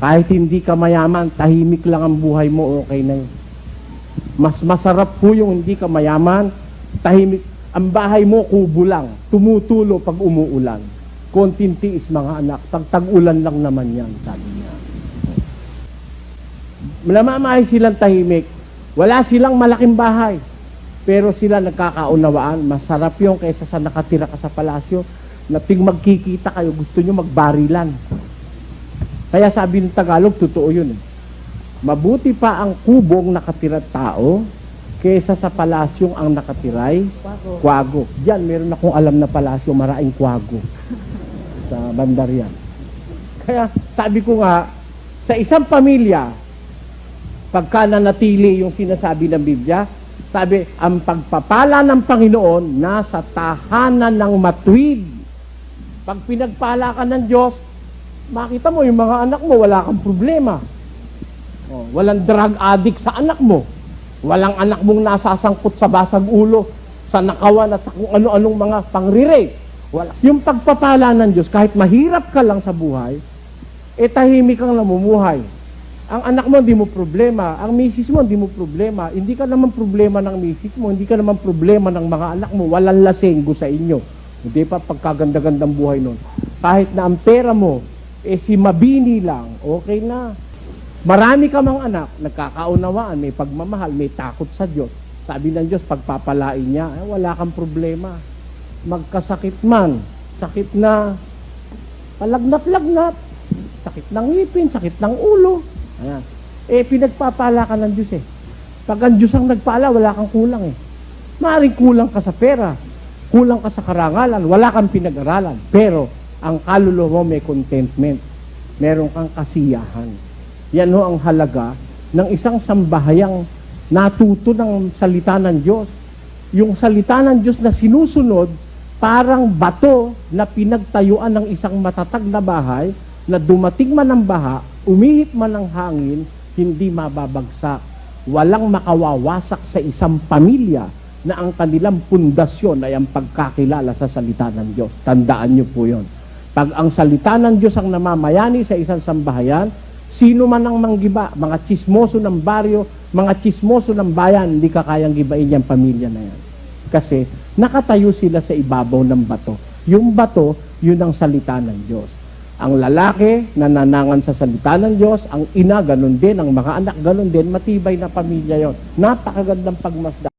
Kahit hindi ka mayaman, tahimik lang ang buhay mo, okay na yun. Mas masarap po yung hindi ka mayaman, tahimik. Ang bahay mo, kubo lang. Tumutulo pag umuulan. Konting tiis, mga anak. Pag tag-ulan lang naman yan, sabi niya. Namamahay silang tahimik. Wala silang malaking bahay. Pero sila nagkakaunawaan. Masarap yung kaysa sa nakatira ka sa palasyo. Na ting magkikita kayo, gusto nyo magbarilan. Kaya sabi ng Tagalog, totoo yun. Mabuti pa ang kubong nakatira tao kaysa sa palasyong ang nakatiray kwago. Diyan, meron akong alam na palasyo, maraming kwago sa Bandaryan. Kaya sabi ko nga, sa isang pamilya, pagka nanatili yung sinasabi ng Biblia, sabi, ang pagpapala ng Panginoon nasa tahanan ng matuwid. Pag pinagpala ka ng Diyos, makita mo yung mga anak mo, wala kang problema. Oh, walang drug addict sa anak mo. Walang anak mong nasasangkot sa basag ulo, sa nakawan at sa kung ano-anong mga pangre-rape. Wala. Yung pagpapala ng Diyos, kahit mahirap ka lang sa buhay, tahimik kang namumuhay. Ang anak mo, hindi mo problema. Ang misis mo, hindi mo problema. Hindi ka naman problema ng misis mo. Hindi ka naman problema ng mga anak mo. Walang lasenggo sa inyo. Hindi pa pagkaganda-gandang buhay nun. Kahit na ang pera mo, si mabini lang, okay na. Marami ka mang anak, nagkakaunawaan, may pagmamahal, may takot sa Diyos. Sabi ng Diyos, pagpapalain niya, wala kang problema. Magkasakit man, sakit na palagnat-lagnat, sakit ng ngipin, sakit ng ulo. Ayan. Pinagpapala ka ng Diyos . Pag ang Diyos ang nagpala, wala kang kulang . Maaaring kulang ka sa pera, kulang ka sa karangalan, wala kang pinag-aralan. Pero, ang kaluluwa mo may contentment. Meron kang kasiyahan. Yan ho ang halaga ng isang sambahayang natuto ng salita ng Diyos. Yung salita ng Diyos na sinusunod, parang bato na pinagtayuan ng isang matatag na bahay, na dumating man ang baha, umihip man ang hangin, hindi mababagsak. Walang makawawasak sa isang pamilya na ang kanilang pundasyon ay ang pagkakilala sa salita ng Diyos. Tandaan niyo po yun. Pag ang salita ng Diyos ang namamayani sa isang sambahayan, sino man ang manggiba, mga tsismoso ng baryo, mga tsismoso ng bayan, hindi ka kayang gibain yung pamilya na yan. Kasi nakatayo sila sa ibabaw ng bato. Yung bato, yun ang salita ng Diyos. Ang lalaki, nananangan sa salita ng Diyos, ang ina, ganun din, ang mga anak, ganun din, matibay na pamilya yon. Napakagandang pagmasdan.